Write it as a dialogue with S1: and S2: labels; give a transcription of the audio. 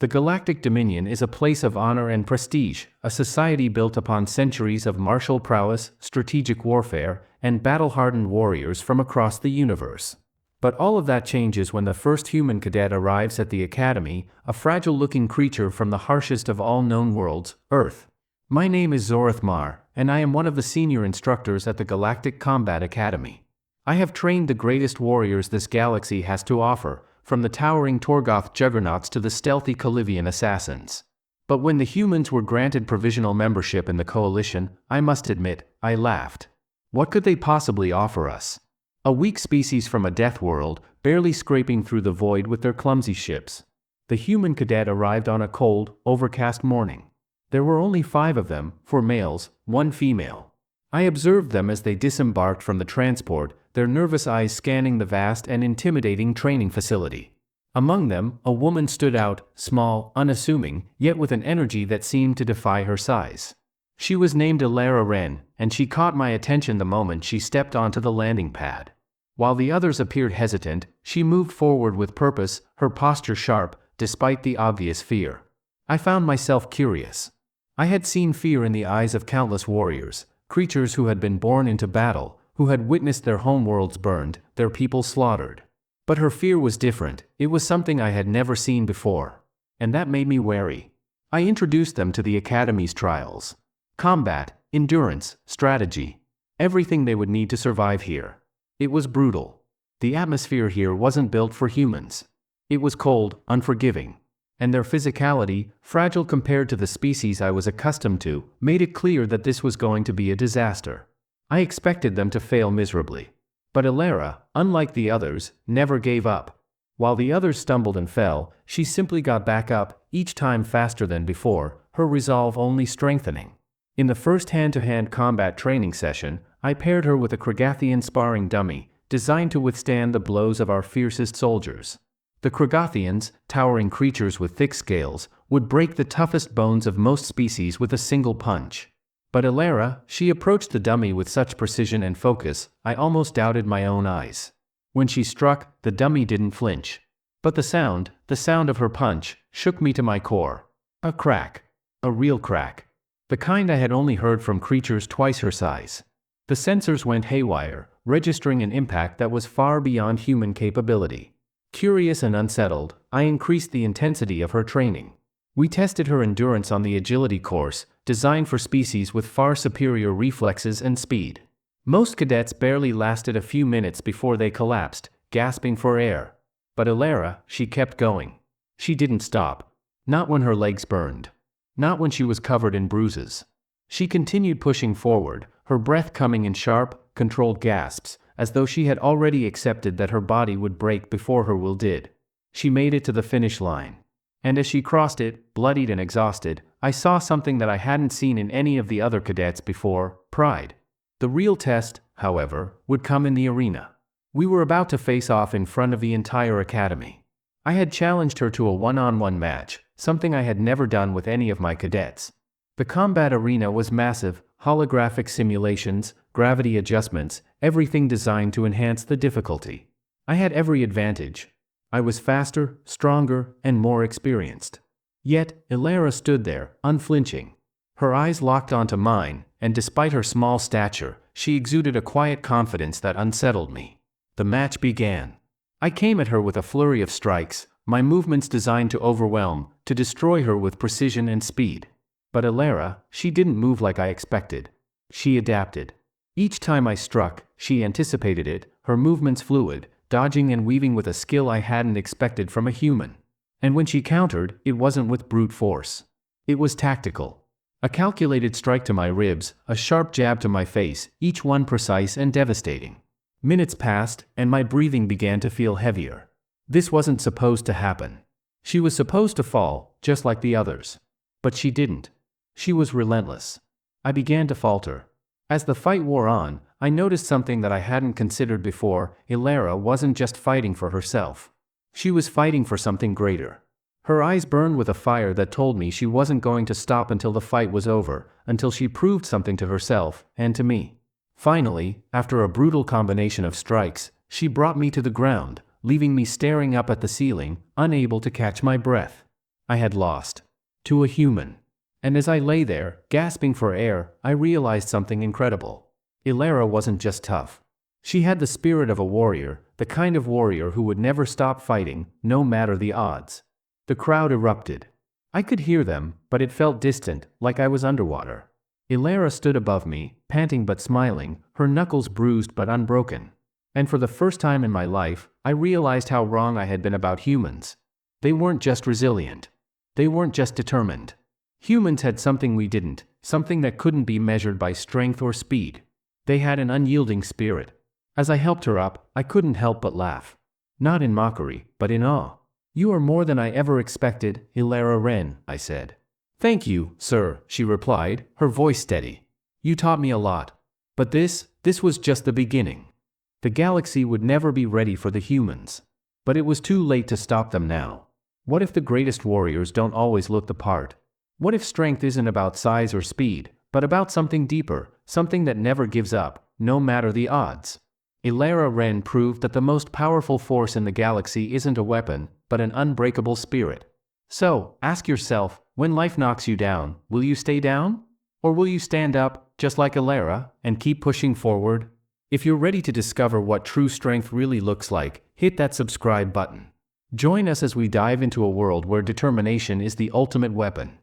S1: The Galactic Dominion is a place of honor and prestige, a society built upon centuries of martial prowess, strategic warfare, and battle-hardened warriors from across the universe. But all of that changes when the first human cadet arrives at the Academy, a fragile-looking creature from the harshest of all known worlds, Earth. My name is Zorath Mar, and I am one of the senior instructors at the Galactic Combat Academy. I have trained the greatest warriors this galaxy has to offer, from the towering Torgoth juggernauts to the stealthy Kalivian assassins. But when the humans were granted provisional membership in the coalition, I must admit, I laughed. What could they possibly offer us? A weak species from a death world, barely scraping through the void with their clumsy ships. The human cadet arrived on a cold, overcast morning. There were only 5 of them, 4 males, 1 female. I observed them as they disembarked from the transport, their nervous eyes scanning the vast and intimidating training facility. Among them, a woman stood out, small, unassuming, yet with an energy that seemed to defy her size. She was named Elara Wren, and she caught my attention the moment she stepped onto the landing pad. While the others appeared hesitant, she moved forward with purpose, her posture sharp, despite the obvious fear. I found myself curious. I had seen fear in the eyes of countless warriors, creatures who had been born into battle, who had witnessed their homeworlds burned, their people slaughtered. But her fear was different, it was something I had never seen before. And that made me wary. I introduced them to the Academy's trials. Combat, endurance, strategy. Everything they would need to survive here. It was brutal. The atmosphere here wasn't built for humans. It was cold, unforgiving. And their physicality, fragile compared to the species I was accustomed to, made it clear that this was going to be a disaster. I expected them to fail miserably. But Elara, unlike the others, never gave up. While the others stumbled and fell, she simply got back up, each time faster than before, her resolve only strengthening. In the first hand-to-hand combat training session, I paired her with a Kragathian sparring dummy, designed to withstand the blows of our fiercest soldiers. The Kragathians, towering creatures with thick scales, would break the toughest bones of most species with a single punch. But Elara, she approached the dummy with such precision and focus, I almost doubted my own eyes. When she struck, the dummy didn't flinch. But the sound of her punch, shook me to my core. A crack. A real crack. The kind I had only heard from creatures twice her size. The sensors went haywire, registering an impact that was far beyond human capability. Curious and unsettled, I increased the intensity of her training. We tested her endurance on the agility course, designed for species with far superior reflexes and speed. Most cadets barely lasted a few minutes before they collapsed, gasping for air. But Elara, she kept going. She didn't stop. Not when her legs burned. Not when she was covered in bruises. She continued pushing forward, her breath coming in sharp, controlled gasps, as though she had already accepted that her body would break before her will did. She made it to the finish line. And as she crossed it, bloodied and exhausted, I saw something that I hadn't seen in any of the other cadets before: pride. The real test, however, would come in the arena. We were about to face off in front of the entire academy. I had challenged her to a one-on-one match, something I had never done with any of my cadets. The combat arena was massive, holographic simulations, gravity adjustments, everything designed to enhance the difficulty. I had every advantage. I was faster, stronger, and more experienced. Yet, Elara stood there, unflinching. Her eyes locked onto mine, and despite her small stature, she exuded a quiet confidence that unsettled me. The match began. I came at her with a flurry of strikes, my movements designed to overwhelm, to destroy her with precision and speed. But Elara, she didn't move like I expected. She adapted. Each time I struck, she anticipated it, her movements fluid, dodging and weaving with a skill I hadn't expected from a human. And when she countered, it wasn't with brute force. It was tactical. A calculated strike to my ribs, a sharp jab to my face, each one precise and devastating. Minutes passed, and my breathing began to feel heavier. This wasn't supposed to happen. She was supposed to fall, just like the others. But she didn't. She was relentless. I began to falter. As the fight wore on, I noticed something that I hadn't considered before: Elara wasn't just fighting for herself. She was fighting for something greater. Her eyes burned with a fire that told me she wasn't going to stop until the fight was over, until she proved something to herself, and to me. Finally, after a brutal combination of strikes, she brought me to the ground, leaving me staring up at the ceiling, unable to catch my breath. I had lost. To a human. And as I lay there, gasping for air, I realized something incredible. Elara wasn't just tough. She had the spirit of a warrior, the kind of warrior who would never stop fighting, no matter the odds. The crowd erupted. I could hear them, but it felt distant, like I was underwater. Elara stood above me, panting but smiling, her knuckles bruised but unbroken. And for the first time in my life, I realized how wrong I had been about humans. They weren't just resilient. They weren't just determined. Humans had something we didn't, something that couldn't be measured by strength or speed. They had an unyielding spirit. As I helped her up, I couldn't help but laugh. Not in mockery, but in awe. "You are more than I ever expected, Elara Wren," I said. "Thank you, sir," she replied, her voice steady. "You taught me a lot. But this was just the beginning." The galaxy would never be ready for the humans. But it was too late to stop them now. What if the greatest warriors don't always look the part? What if strength isn't about size or speed, but about something deeper, something that never gives up, no matter the odds? Elara Wren proved that the most powerful force in the galaxy isn't a weapon, but an unbreakable spirit. So, ask yourself, when life knocks you down, will you stay down? Or will you stand up, just like Elara, and keep pushing forward? If you're ready to discover what true strength really looks like, hit that subscribe button. Join us as we dive into a world where determination is the ultimate weapon.